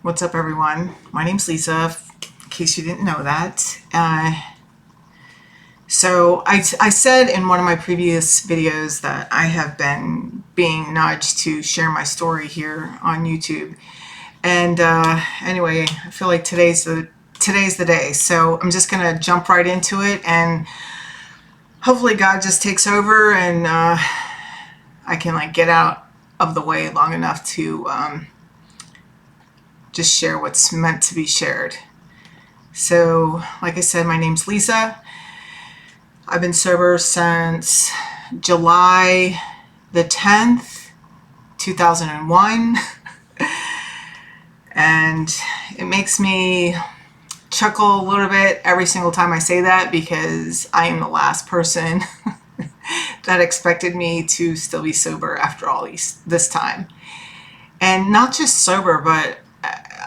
What's up, everyone? My name's Lisa, in case you didn't know that. So I said in one of my previous videos that I have been being nudged to share my story here on YouTube. And anyway, I feel like today's the day. So I'm just gonna jump right into it, and hopefully God just takes over, and I can get out of the way long enough to just share what's meant to be shared. So, like I said, my name's Lisa. I've been sober since July the 10th, 2001. And it makes me chuckle a little bit every single time I say that, because I am the last person that expected me to still be sober after all this time. And not just sober, but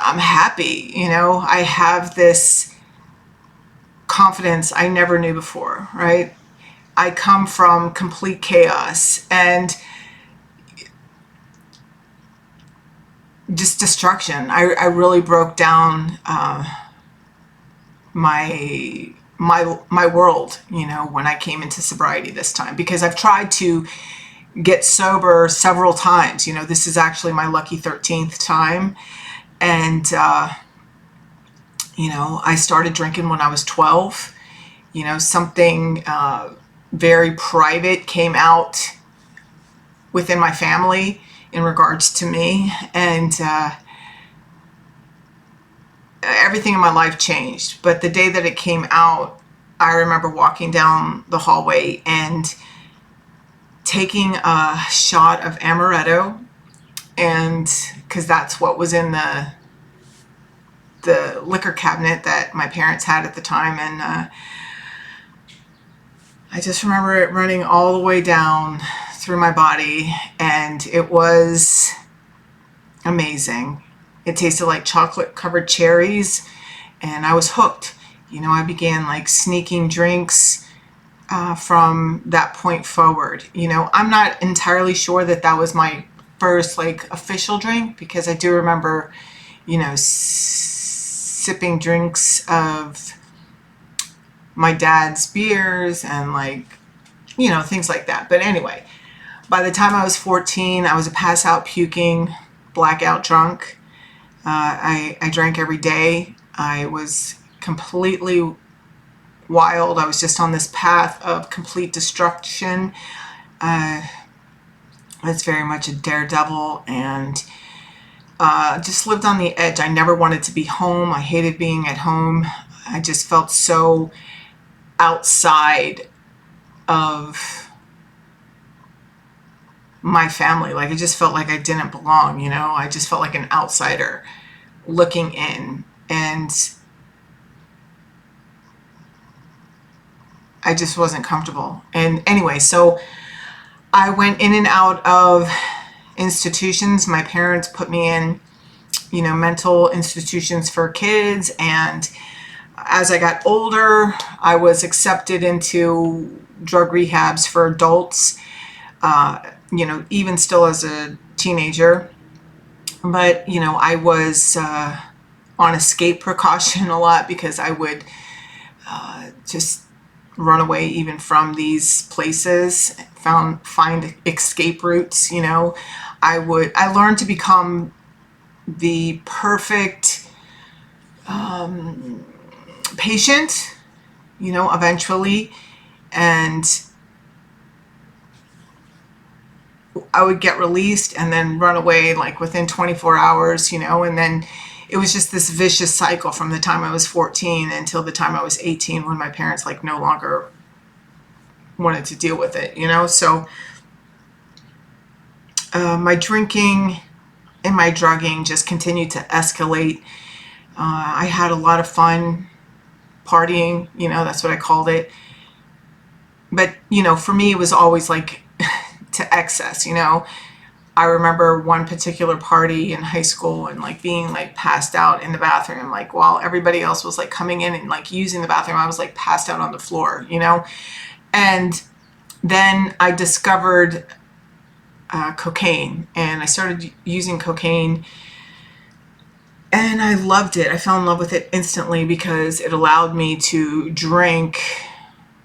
I'm happy. I have this confidence I never knew before, right? I come from complete chaos and just destruction. I really broke down my world, when I came into sobriety this time, because I've tried to get sober several times. This is actually my lucky 13th time. And, I started drinking when I was 12. Something very private came out within my family in regards to me. And everything in my life changed. But the day that it came out, I remember walking down the hallway and taking a shot of amaretto, and because that's what was in the liquor cabinet that my parents had at the time. And I just remember it running all the way down through my body, and it was amazing. It tasted like chocolate covered cherries, and I was hooked. I began sneaking drinks from that point forward. I'm not entirely sure that was my first official drink, because I do remember sipping drinks of my dad's beers and things like that. But anyway, by the time I was 14, I was a pass out puking, blackout drunk. I drank every day. I was completely wild. I was just on this path of complete destruction. I was very much a daredevil, and just lived on the edge. I never wanted to be home. I hated being at home. I just felt so outside of my family. I just felt like I didn't belong. I just felt like an outsider looking in, and I just wasn't comfortable. And anyway, so I went in and out of institutions. My parents put me in, mental institutions for kids. And as I got older, I was accepted into drug rehabs for adults, even still as a teenager. But, I was on escape precaution a lot, because I would just run away even from these places, find escape routes. I learned to become the perfect patient, eventually. And I would get released and then run away within 24 hours, and then it was just this vicious cycle from the time I was 14 until the time I was 18, when my parents no longer wanted to deal with it, So my drinking and my drugging just continued to escalate. I had a lot of fun partying, that's what I called it. But, for me, it was always to excess. I remember one particular party in high school and being passed out in the bathroom, while everybody else was coming in and using the bathroom. I was passed out on the floor, And then I discovered cocaine, and I started using cocaine And I loved it. I fell in love with it instantly because it allowed me to drink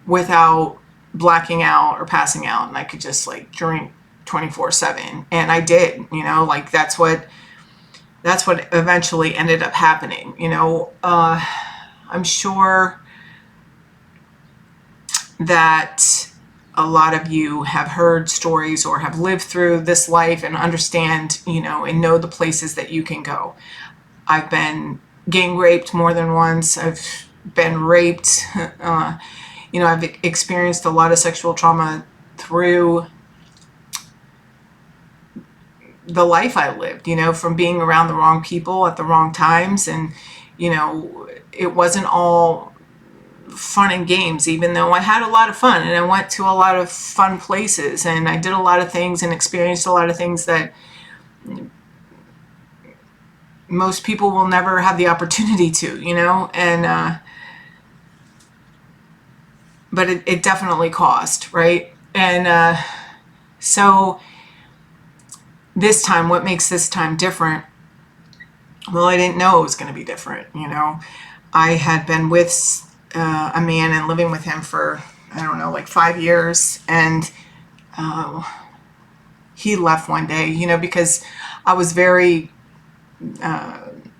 without blacking out or passing out. And I could just like drink 24/7. And I did, like that's what eventually ended up happening. I'm sure that a lot of you have heard stories or have lived through this life and understand, and know the places that you can go. I've been gang raped more than once. I've been raped. I've experienced a lot of sexual trauma through the life I lived, from being around the wrong people at the wrong times. And, it wasn't all fun and games, even though I had a lot of fun and I went to a lot of fun places and I did a lot of things and experienced a lot of things that most people will never have the opportunity to, and but it definitely cost, right? And so this time, what makes this time different? Well, I didn't know it was going to be different. I had been with a man and living with him for, I don't know, like 5 years. And he left one day, because I was very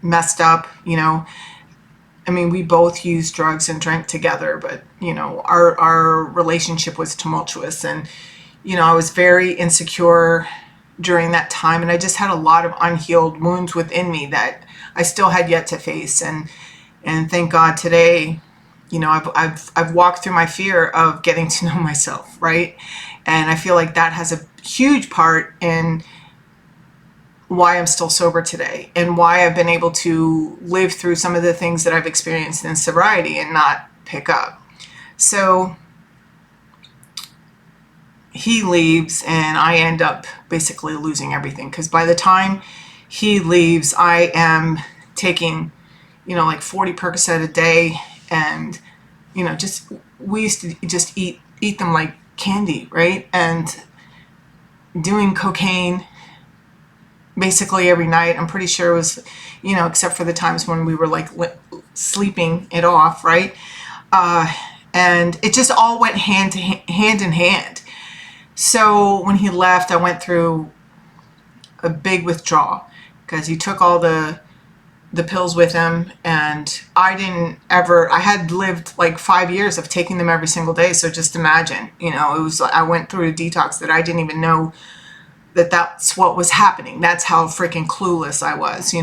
messed up. I mean, we both used drugs and drank together, but, our relationship was tumultuous. And, I was very insecure during that time. And I just had a lot of unhealed wounds within me that I still had yet to face. And thank God today, I've walked through my fear of getting to know myself, right? And I feel like that has a huge part in why I'm still sober today and why I've been able to live through some of the things that I've experienced in sobriety and not pick up. So he leaves and I end up basically losing everything, because by the time he leaves, I am taking, like 40 Percocet a day, and, just, we used to just eat them like candy, right? And doing cocaine basically every night. I'm pretty sure it was, except for the times when we were like sleeping it off, right? And it just all went hand in hand. So when he left, I went through a big withdrawal because he took all the pills with him, and I had lived like 5 years of taking them every single day. So just imagine, I went through a detox that I didn't even know that that's what was happening. That's how freaking clueless I was,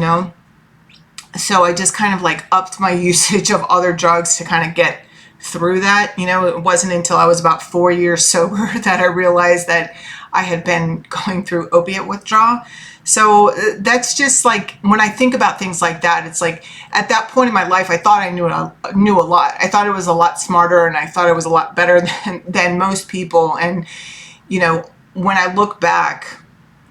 So I just kind of like upped my usage of other drugs to kind of get through that. It wasn't until I was about 4 years sober that I realized that I had been going through opiate withdrawal. So that's just like, when I think about things like that, it's like at that point in my life, I thought I knew a lot. I thought it was a lot smarter, and I thought it was a lot better than most people. And, when I look back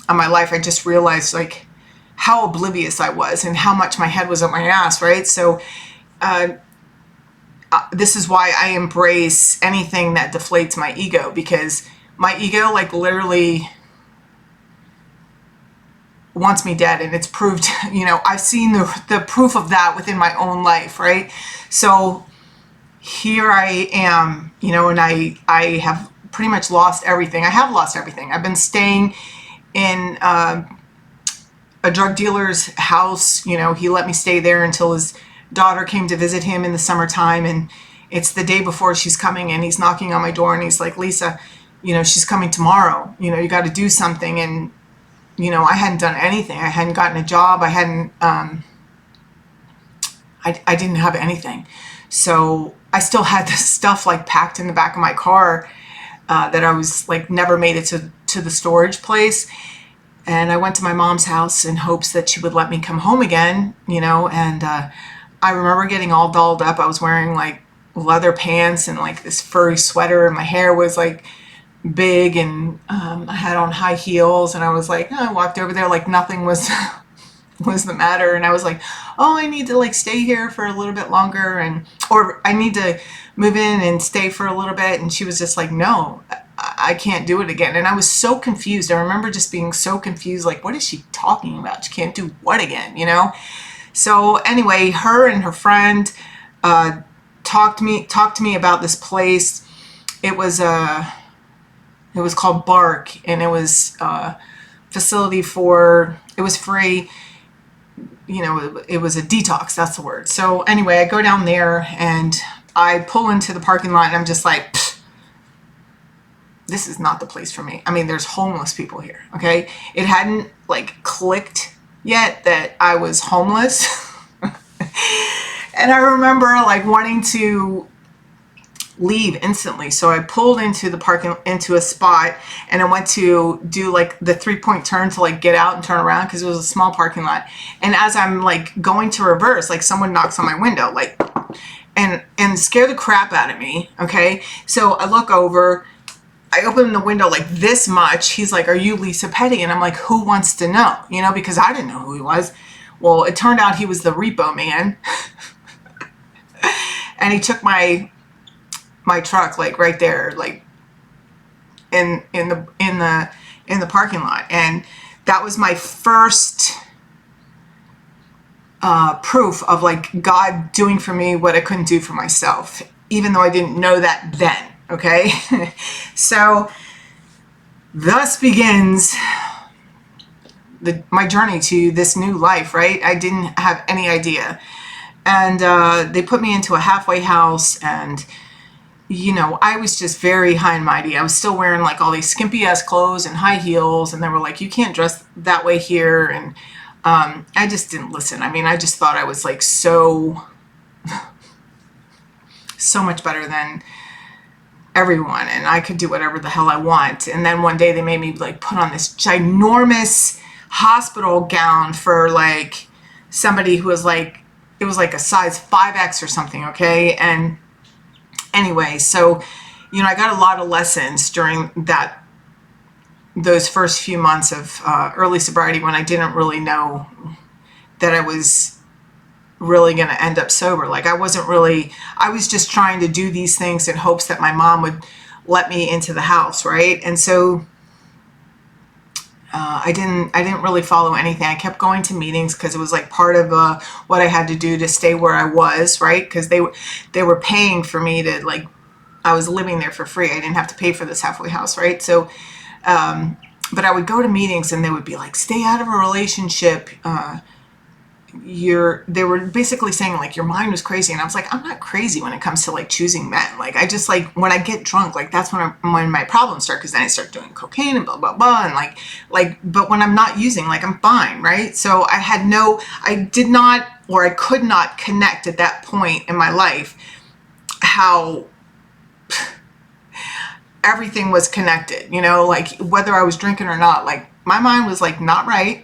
on my life, I just realized like how oblivious I was and how much my head was up my ass, right? So this is why I embrace anything that deflates my ego, because my ego like literally wants me dead, and it's proved, I've seen the proof of that within my own life, right? So here I am, and I have pretty much lost everything. I have lost everything. I've been staying in a drug dealer's house. He let me stay there until his daughter came to visit him in the summertime, and it's the day before she's coming, and he's knocking on my door, and he's like, Lisa, she's coming tomorrow. You got to do something. And I hadn't done anything. I hadn't gotten a job. I hadn't, I didn't have anything. So I still had this stuff like packed in the back of my car that I was like never made it to the storage place. And I went to my mom's house in hopes that she would let me come home again, and I remember getting all dolled up. I was wearing like leather pants and like this furry sweater, and my hair was like big, and I had on high heels, and I was like, I walked over there like nothing was the matter, and I was like, oh, I need to like stay here for a little bit longer, or I need to move in and stay for a little bit. And she was just like, no, I can't do it again. And I was so confused. I remember just being so confused, like, what is she talking about? She can't do what again, So anyway, her and her friend talked to me about this place. It was called Bark, and it was a facility for, it was free. You know, it was a detox, that's the word. So anyway, I go down there and I pull into the parking lot and I'm just like, this is not the place for me. I mean, there's homeless people here, okay? It hadn't like clicked yet that I was homeless. And I remember like wanting to leave instantly. So I pulled into a spot, and I went to do like the 3-point turn to like get out and turn around because it was a small parking lot. And as I'm like going to reverse, like someone knocks on my window, like, and scare the crap out of me. Okay. So I look over, I open the window like this much. He's like, "Are you Lisa Petty?" And I'm like, "Who wants to know?" You know, because I didn't know who he was. Well, it turned out he was the repo man. And he took my truck like right there, like in the parking lot. And that was my first proof of like God doing for me what I couldn't do for myself, even though I didn't know that then. Okay. So thus begins my journey to this new life, right? I didn't have any idea. And they put me into a halfway house, and you know, I was just very high and mighty. I was still wearing like all these skimpy ass clothes and high heels, and they were like, "You can't dress that way here." And I just didn't listen. I mean, I just thought I was like so much better than everyone, and I could do whatever the hell I want. And then one day they made me like put on this ginormous hospital gown for like somebody who was like, it was like a size 5X or something. Okay. And anyway, so, you know, I got a lot of lessons during those first few months of early sobriety, when I didn't really know that I was really going to end up sober. Like I was just trying to do these things in hopes that my mom would let me into the house. Right. And so I didn't really follow anything. I kept going to meetings because it was like part of what I had to do to stay where I was, right? Because they were paying for me to, like, I was living there for free. I didn't have to pay for this halfway house, right? So, but I would go to meetings and they would be like, "Stay out of a relationship. They were basically saying like your mind was crazy." And I was like, I'm not crazy when it comes to like choosing men. Like I just, like, when I get drunk, like that's when my problems start, because then I start doing cocaine and blah blah blah, and like but when I'm not using, like, I'm fine, right? So I did not, or I could not connect at that point in my life how everything was connected, you know, like whether I was drinking or not, like my mind was like not right.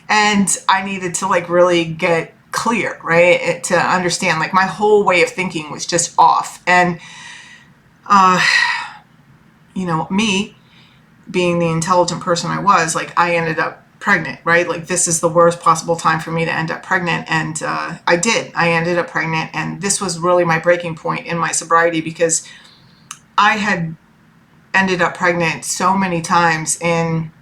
And I needed to like really get clear, right? To understand, like, my whole way of thinking was just off. And, you know, me being the intelligent person I was, like, I ended up pregnant, right? Like, this is the worst possible time for me to end up pregnant. And I did. I ended up pregnant. And this was really my breaking point in my sobriety, because I had ended up pregnant so many times in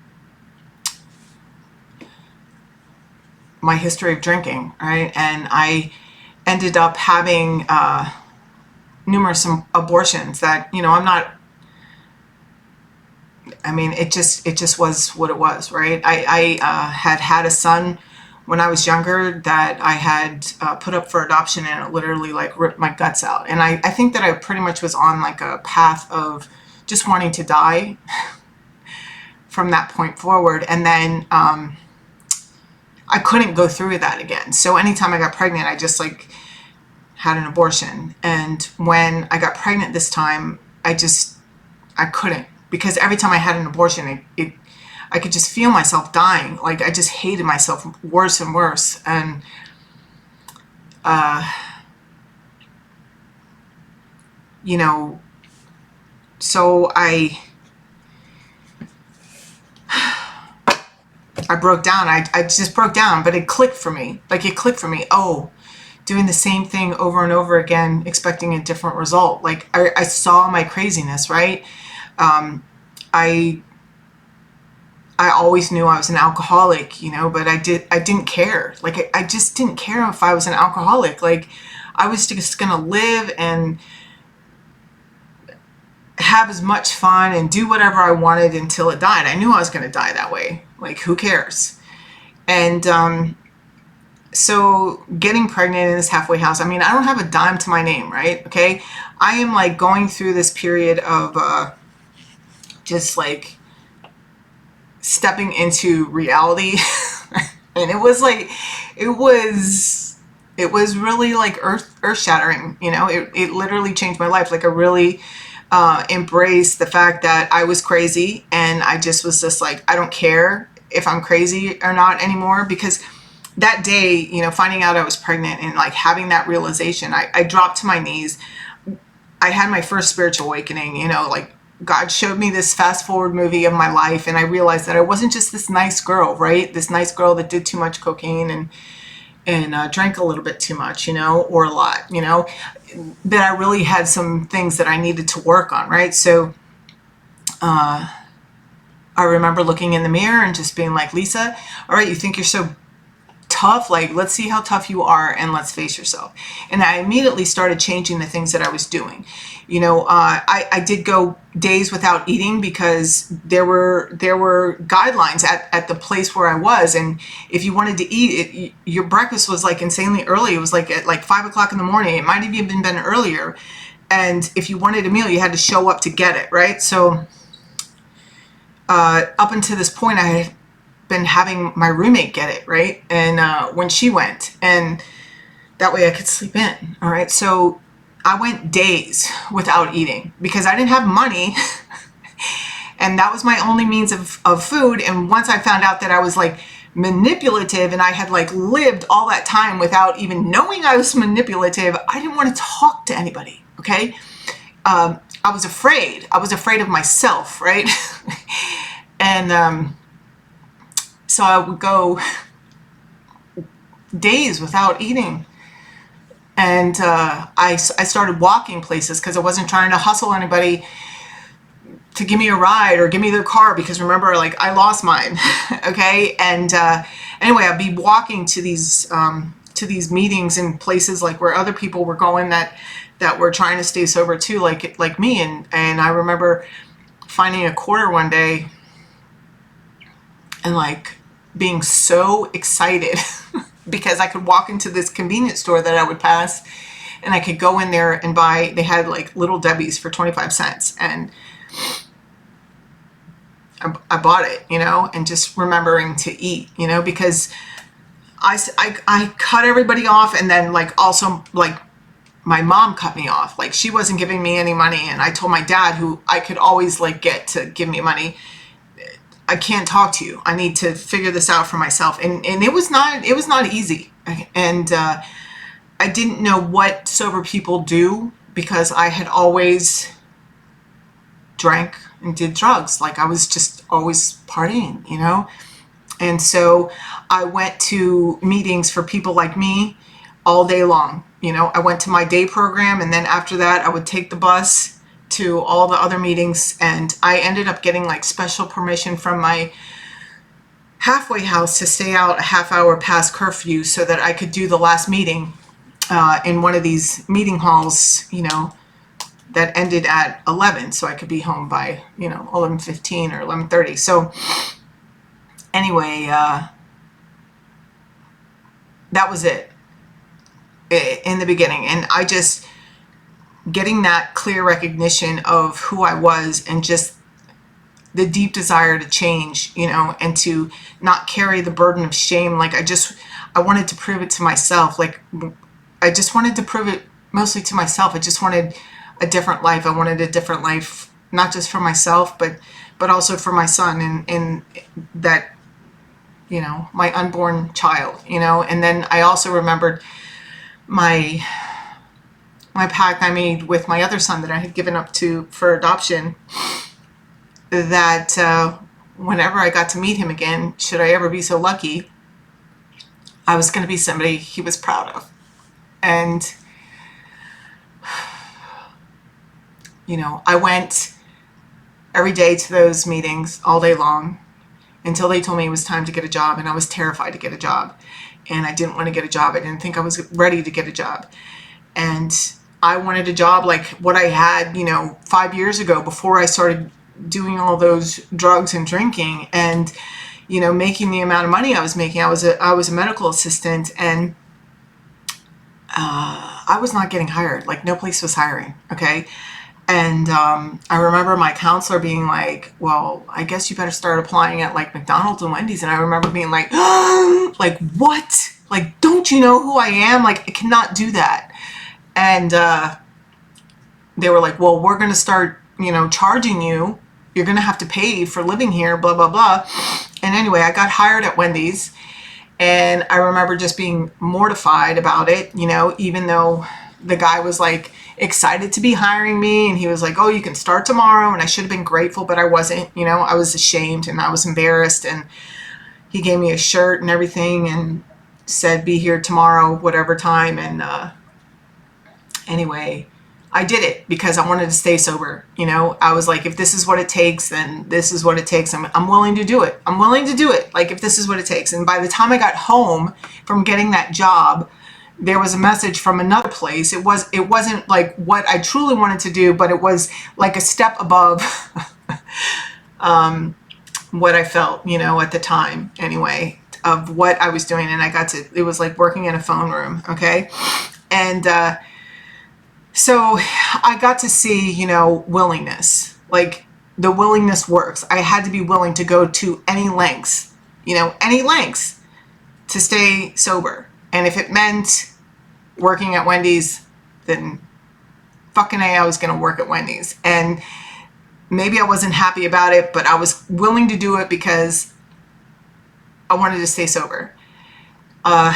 my history of drinking, right? And I ended up having numerous abortions that, you know, it just was what it was, right? I had a son when I was younger that I had put up for adoption, and it literally like ripped my guts out. And I think that I pretty much was on like a path of just wanting to die from that point forward. And then I couldn't go through that again. So anytime I got pregnant, I just like had an abortion. And when I got pregnant this time, I couldn't, because every time I had an abortion, I could just feel myself dying. Like I just hated myself worse and worse. And you know, so I broke down. I just broke down, but it clicked for me. Like it clicked for me. Oh, doing the same thing over and over again, expecting a different result. Like I saw my craziness, right? I I always knew I was an alcoholic, you know, but I didn't care. Like, I just didn't care if I was an alcoholic. Like, I was just gonna live and have as much fun and do whatever I wanted until it died. I knew I was gonna die that way. Like, who cares? And so getting pregnant in this halfway house, I mean, I don't have a dime to my name, right? Okay. I am like going through this period of just like stepping into reality. And it was like, it was really like earth shattering, you know. It literally changed my life. Like, I really embraced the fact that I was crazy, and I just was just like, I don't care if I'm crazy or not anymore. Because that day, you know, finding out I was pregnant and like having that realization, I dropped to my knees. I had my first spiritual awakening, you know, like God showed me this fast forward movie of my life, and I realized that I wasn't just this nice girl, right? This nice girl that did too much cocaine and drank a little bit too much, you know, or a lot, you know, that I really had some things that I needed to work on, right? So I remember looking in the mirror and just being like, Lisa, all right, you think you're so tough, like, let's see how tough you are and let's face yourself. And I immediately started changing the things that I was doing. You know, I did go days without eating because there were guidelines at the place where I was. And if you wanted to eat, your breakfast was like insanely early. It was like at like 5 o'clock in the morning. It might have even been earlier. And if you wanted a meal, you had to show up to get it, right? So up until this point, I had been having my roommate get it, right? And when she went, and that way I could sleep in. All right. So I went days without eating because I didn't have money. And that was my only means of food. And once I found out that I was like manipulative and I had like lived all that time without even knowing I was manipulative, I didn't want to talk to anybody. Okay. I was afraid. I was afraid of myself. Right. And so I would go days without eating. And I started walking places because I wasn't trying to hustle anybody to give me a ride or give me their car, because remember, like, I lost mine. Okay. And anyway, I'd be walking to these meetings in places like where other people were going that were trying to stay sober too, like me. And I remember finding a quarter one day and like being so excited because I could walk into this convenience store that I would pass, and I could go in there and buy, they had like Little Debbie's for 25 cents. And I bought it, you know, and just remembering to eat, you know, because I cut everybody off. And then like also like my mom cut me off. Like, she wasn't giving me any money. And I told my dad, who I could always like get to give me money, I can't talk to you. I need to figure this out for myself. And it was not easy. And I didn't know what sober people do because I had always drank and did drugs. Like, I was just always partying, you know? And so I went to meetings for people like me all day long. You know, I went to my day program, and then after that I would take the bus to all the other meetings, and I ended up getting like special permission from my halfway house to stay out a half hour past curfew so that I could do the last meeting in one of these meeting halls, you know, that ended at 11, so I could be home by, you know, 11:15 or 11:30. So anyway, that was it in the beginning. And I just getting that clear recognition of who I was, and just the deep desire to change, you know, and to not carry the burden of shame. Like, I wanted to prove it to myself. Like, I just wanted to prove it mostly to myself. I just wanted a different life. I wanted a different life, not just for myself, but also for my son and that, you know, my unborn child, you know. And then I also remembered my pact I made with my other son that I had given up to for adoption, that whenever I got to meet him again, should I ever be so lucky, I was going to be somebody he was proud of. And, you know, I went every day to those meetings all day long. until they told me it was time to get a job, and I was terrified to get a job, and I didn't want to get a job. I didn't think I was ready to get a job, and I wanted a job like what I had, 5 years ago before I started doing all those drugs and drinking, and making the amount of money I was making. I was a medical assistant, and I was not getting hired. Like, no place was hiring. Okay. And I remember my counselor being like, well, I guess you better start applying at like McDonald's and Wendy's. And I remember being like, oh, like, what? Like, don't you know who I am? Like, I cannot do that. And they were like, well, we're going to start, charging you. You're going to have to pay for living here, blah, blah, blah. And anyway, I got hired at Wendy's. And I remember just being mortified about it, even though the guy was like excited to be hiring me, and he was like, oh, you can start tomorrow. And I should have been grateful, but I wasn't. I was ashamed and I was embarrassed. And he gave me a shirt and everything and said, be here tomorrow, whatever time. And anyway, I did it because I wanted to stay sober. I was like, if this is what it takes, then this is what it takes. I'm willing to do it. I'm willing to do it. Like, if this is what it takes. And by the time I got home from getting that job, there was a message from another place. It wasn't like what I truly wanted to do, but it was like a step above what I felt, at the time anyway, of what I was doing. And it was like working in a phone room. Okay. And, so I got to see, willingness, like the willingness works. I had to be willing to go to any lengths to stay sober. And if it meant working at Wendy's, then fucking A, I was going to work at Wendy's. And maybe I wasn't happy about it, but I was willing to do it because I wanted to stay sober. And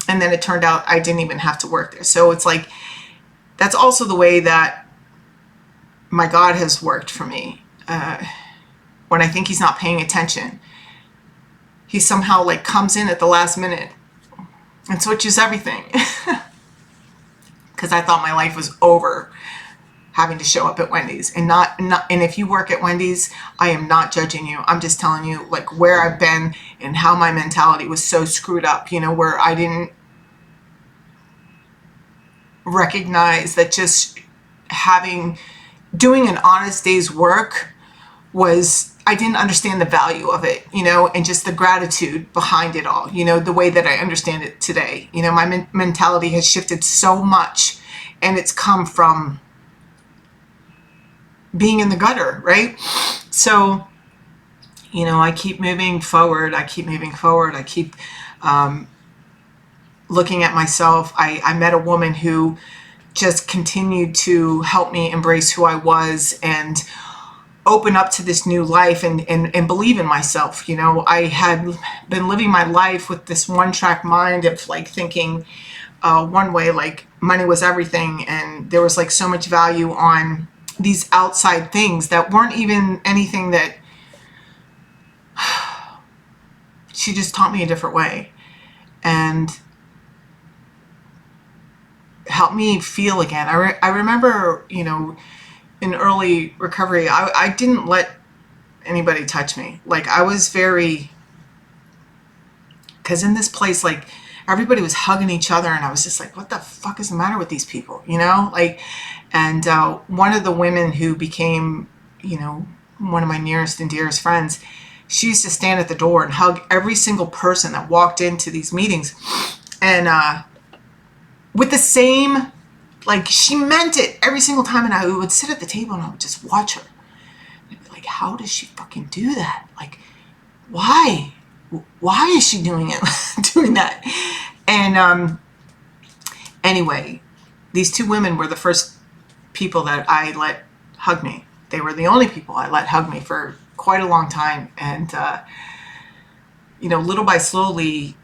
then it turned out I didn't even have to work there. So it's like, that's also the way that my God has worked for me. When I think he's not paying attention, he somehow like comes in at the last minute and switches everything. Because I thought my life was over having to show up at Wendy's. And if you work at Wendy's, I am not judging you. I'm just telling you like where I've been and how my mentality was so screwed up, where I didn't recognize that just doing an honest day's work I didn't understand the value of it, and just the gratitude behind it all, the way that I understand it today. My mentality has shifted so much, and it's come from being in the gutter, right? So, I keep moving forward. I keep looking at myself. I met a woman who just continued to help me embrace who I was and open up to this new life and believe in myself. I had been living my life with this one-track mind of like thinking one way, like money was everything, and there was like so much value on these outside things that weren't even anything. That she just taught me a different way and helped me feel again. I remember, in early recovery, I didn't let anybody touch me. Like, I was because in this place, like, everybody was hugging each other, and I was just like, what the fuck is the matter with these people, and one of the women who became, one of my nearest and dearest friends, she used to stand at the door and hug every single person that walked into these meetings, and with the same, like, she meant it every single time. And I would sit at the table and I would just watch her. And I'd be like, how does she fucking do that? Like, why? Why is she doing it? Doing that? And anyway, these two women were the first people that I let hug me. They were the only people I let hug me for quite a long time. And, little by slowly,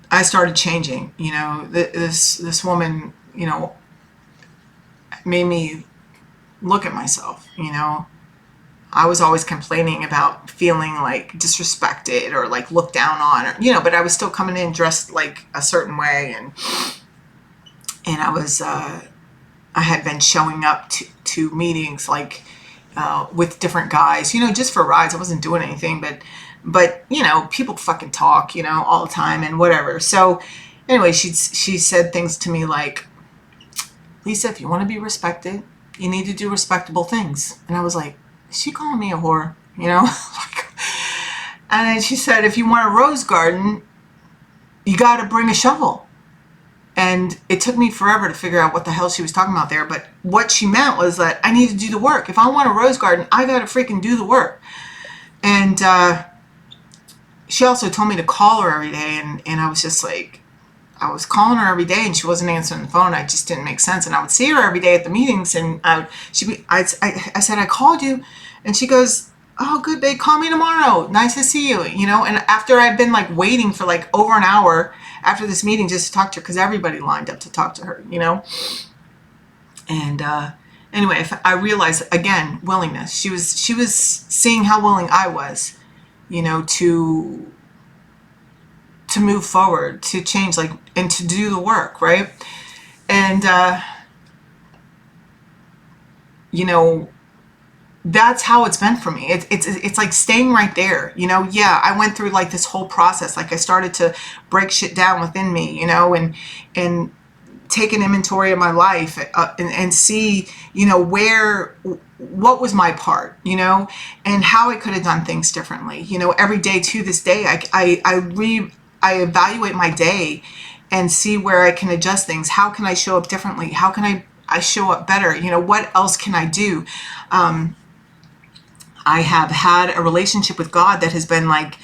I started changing. This woman, made me look at myself. I was always complaining about feeling like disrespected or like looked down on, or, but I was still coming in dressed like a certain way. And I was, I had been showing up to meetings like, with different guys, you know, just for rides. I wasn't doing anything, but you know, people fucking talk, you know, all the time and whatever. So anyway, she said things to me like, Lisa, if you want to be respected, you need to do respectable things. And I was like, is she calling me a whore? You know? And then she said, if you want a rose garden, you got to bring a shovel. And it took me forever to figure out what the hell she was talking about there. But what she meant was that I need to do the work. If I want a rose garden, I got to freaking do the work. And she also told me to call her every day. And I was just like, I was calling her every day and she wasn't answering the phone. I just didn't make sense. And I would see her every day at the meetings. And I said, I called you. And she goes, oh, good, babe. Call me tomorrow. Nice to see you. You know, and after I'd been like waiting for like over an hour after this meeting just to talk to her, because everybody lined up to talk to her, you know. And anyway, I realized, again, willingness. She was seeing how willing I was, you know, to move forward, to change, like, and to do the work, right? And, you know, that's how it's been for me. It's like staying right there, you know. Yeah, I went through like this whole process. Like I started to break shit down within me, you know, and take an inventory of my life and see, you know, what was my part, you know, and how I could have done things differently. You know, every day to this day, I evaluate my day and see where I can adjust things. How can I show up differently? How can I show up better? You know, what else can I do? I have had a relationship with God that has been like,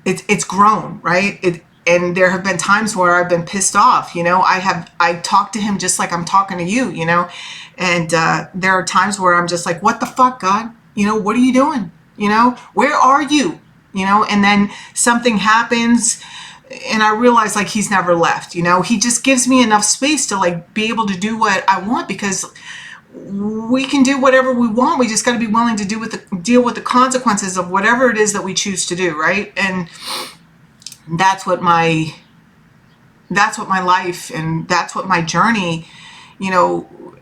it's grown, right? And there have been times where I've been pissed off, you know. I talk to him just like I'm talking to you, you know. And there are times where I'm just like, what the fuck, God? You know, what are you doing? You know, where are you? You know, and then something happens and I realize like he's never left, you know. He just gives me enough space to like be able to do what I want, because we can do whatever we want. We just got to be willing to deal with the consequences of whatever it is that we choose to do, right? And that's what my life and that's what my journey, you know,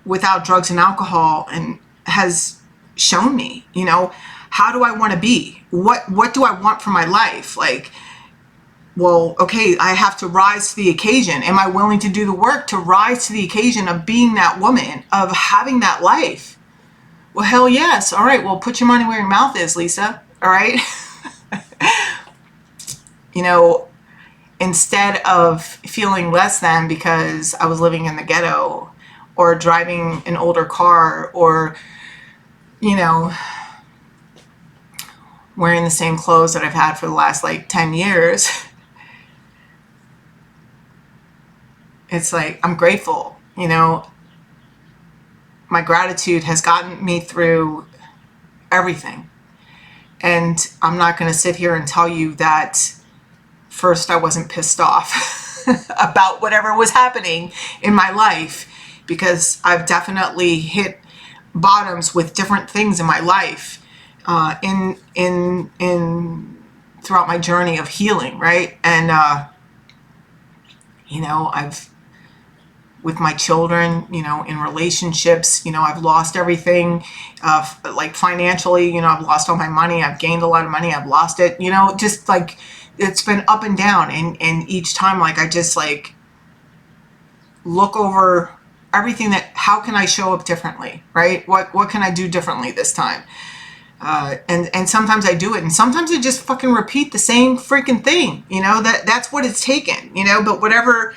without drugs and alcohol and has shown me, you know. How do I want to be? What do I want for my life? Like, well, okay, I have to rise to the occasion. Am I willing to do the work to rise to the occasion of being that woman, of having that life? Well, hell yes. All right, well, put your money where your mouth is, Lisa. All right? You know, instead of feeling less than because I was living in the ghetto or driving an older car or, you know, wearing the same clothes that I've had for the last like 10 years. It's like, I'm grateful, you know. My gratitude has gotten me through everything. And I'm not going to sit here and tell you that first I wasn't pissed off about whatever was happening in my life, because I've definitely hit bottoms with different things in my life. In throughout my journey of healing, right? And you know, with my children, you know, in relationships, you know, I've lost everything, like financially, you know, I've lost all my money, I've gained a lot of money, I've lost it, you know, just like it's been up and down, and each time, like, I just like look over everything that, how can I show up differently, right? What can I do differently this time? And sometimes I do it, and sometimes I just fucking repeat the same freaking thing, you know. That's what it's taken, you know. But whatever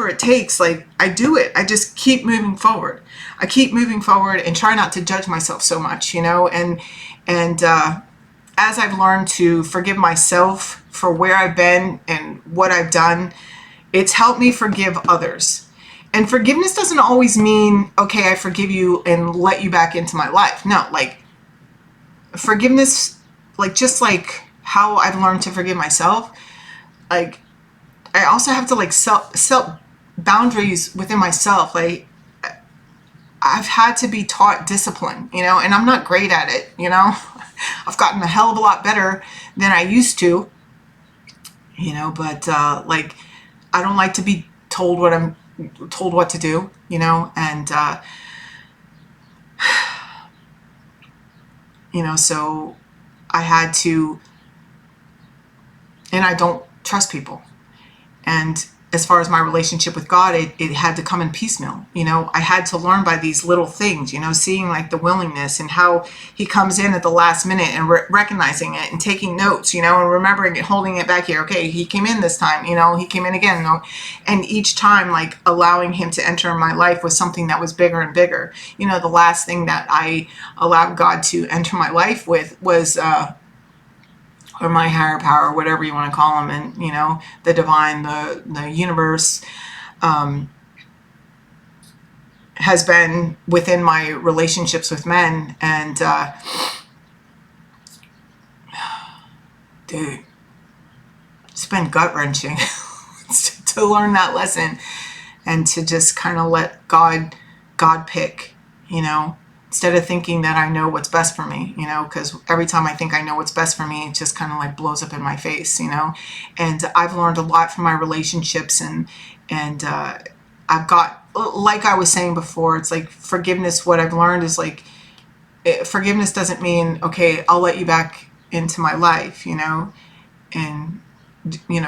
it takes, like, I do it. I just keep moving forward. I keep moving forward and try not to judge myself so much, you know. And as I've learned to forgive myself for where I've been and what I've done, it's helped me forgive others. And forgiveness doesn't always mean, okay, I forgive you and let you back into my life. No, like, forgiveness, like, just like how I've learned to forgive myself, like, I also have to like set boundaries within myself. Like, I've had to be taught discipline, you know, and I'm not great at it, you know. I've gotten a hell of a lot better than I used to, you know, but like, I don't like to be told what to do, you know. And So I had to, and I don't trust people. And as far as my relationship with God, it had to come in piecemeal. I had to learn by these little things, seeing like the willingness and how he comes in at the last minute and recognizing it and taking notes, and remembering it, holding it back here. Okay, he came in this time, he came in again. And each time, like allowing him to enter my life was something that was bigger and bigger. The last thing that I allowed God to enter my life with was, or my higher power, whatever you want to call them, and the divine, the universe, has been within my relationships with men. And dude, it's been gut-wrenching to learn that lesson and to just kind of let God pick, instead of thinking that I know what's best for me, because every time I think I know what's best for me, it just kind of like blows up in my face, and I've learned a lot from my relationships, and I've got, like I was saying before, it's like forgiveness. What I've learned is like, forgiveness doesn't mean, okay, I'll let you back into my life, and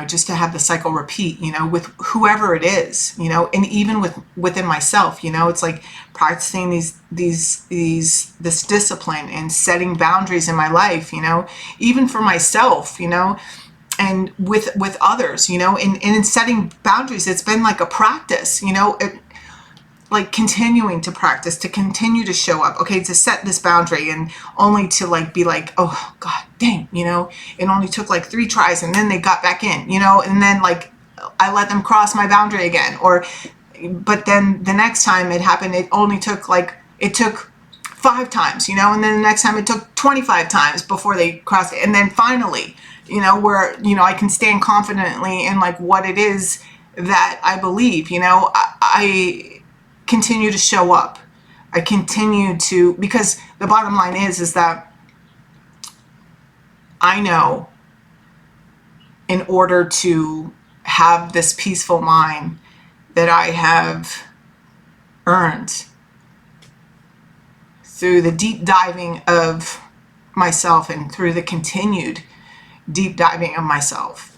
just to have the cycle repeat, with whoever it is, and even within myself, it's like practicing this discipline and setting boundaries in my life, even for myself, and with others, and in setting boundaries, it's been like a practice, like continuing to practice, to continue to show up, okay, to set this boundary, and only to like be like, oh God dang, it only took like 3 tries and then they got back in, and then like I let them cross my boundary again, but then the next time it happened, it took 5 times, and then the next time it took 25 times before they crossed it. And then finally, where, I can stand confidently in like what it is that I believe, I continue to show up. I continue to, because the bottom line is that I know in order to have this peaceful mind that I have earned through the deep diving of myself and through the continued deep diving of myself,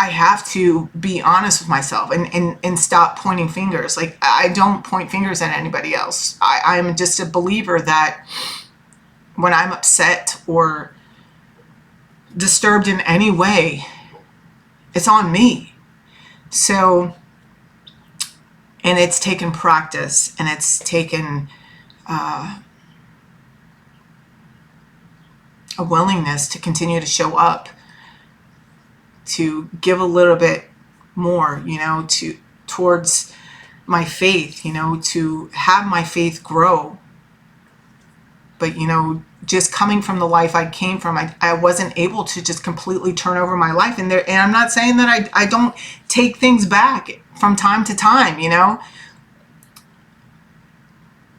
I have to be honest with myself and stop pointing fingers. Like, I don't point fingers at anybody else. I'm just a believer that when I'm upset or disturbed in any way, it's on me. So, and it's taken practice, and it's taken a willingness to continue to show up, to give a little bit more, towards my faith, to have my faith grow. But, just coming from the life I came from, I wasn't able to just completely turn over my life. And I'm not saying that I don't take things back from time to time,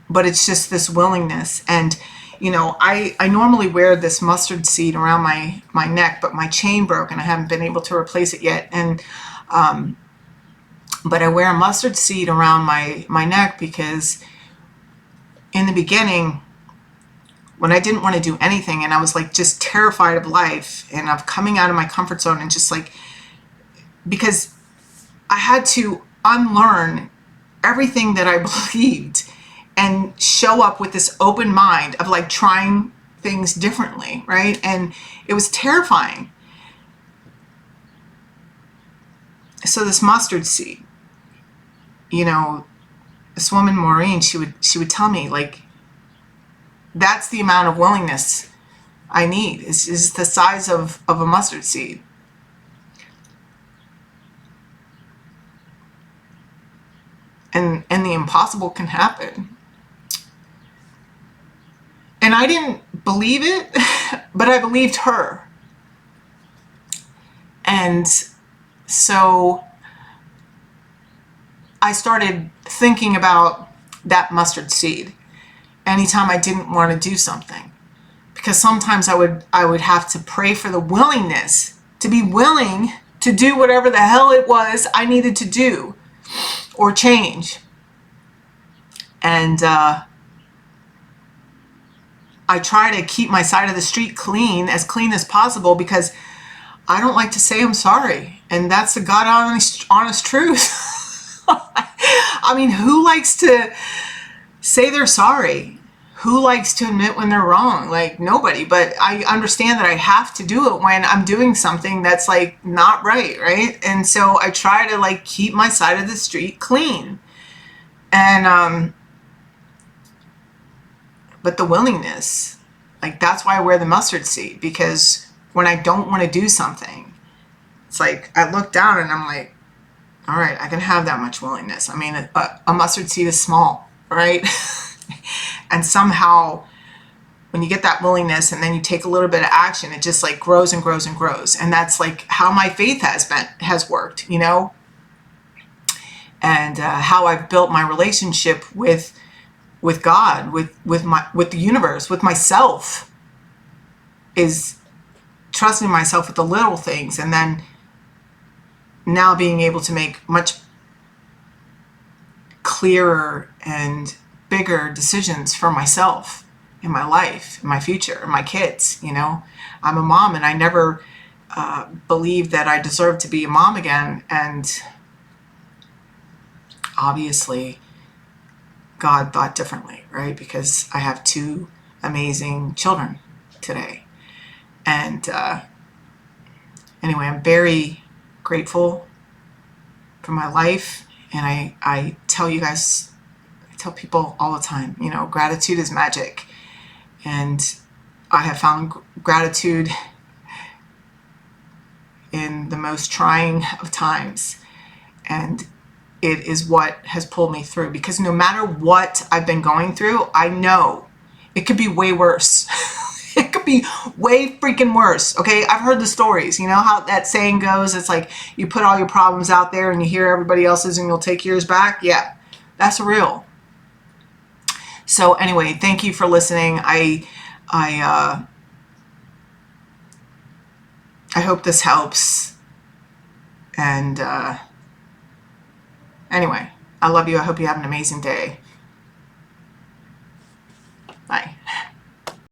but it's just this willingness. And I normally wear this mustard seed around my neck, but my chain broke and I haven't been able to replace it yet. And but I wear a mustard seed around my neck because in the beginning, when I didn't want to do anything and I was like just terrified of life and of coming out of my comfort zone, and just like, because I had to unlearn everything that I believed and show up with this open mind of like trying things differently, right? And it was terrifying. So this mustard seed, this woman, Maureen, she would tell me, like, that's the amount of willingness I need, is the size of a mustard seed. And the impossible can happen. And I didn't believe it, but I believed her. And so I started thinking about that mustard seed anytime I didn't want to do something. Because sometimes I would have to pray for the willingness to be willing to do whatever the hell it was I needed to do or change. And I try to keep my side of the street clean as possible, because I don't like to say I'm sorry. And that's the God honest truth. I mean, who likes to say they're sorry? Who likes to admit when they're wrong? Like, nobody. But I understand that I have to do it when I'm doing something that's like not right? And so I try to like keep my side of the street clean. And but the willingness, like, that's why I wear the mustard seed, because when I don't want to do something, it's like I look down and I'm like, all right, I can have that much willingness. I mean, a mustard seed is small, right? And somehow when you get that willingness and then you take a little bit of action, it just like grows and grows and grows. And that's like how my faith has worked, you know, and how I've built my relationship with God, with the universe, with myself, is trusting myself with the little things, and then now being able to make much clearer and bigger decisions for myself in my life, in my future, in my kids. You know, I'm a mom, and I never believed that I deserved to be a mom again. And obviously God thought differently, right? Because I have two amazing children today. And anyway, I'm very grateful for my life. And I tell you guys, I tell people all the time, you know, gratitude is magic. And I have found gratitude in the most trying of times. And it is what has pulled me through, because no matter what I've been going through, I know it could be way worse. It could be way freaking worse. Okay. I've heard the stories, you know how that saying goes. It's like you put all your problems out there and you hear everybody else's and you'll take yours back. Yeah, that's real. So anyway, thank you for listening. I hope this helps. And anyway, I love you. I hope you have an amazing day.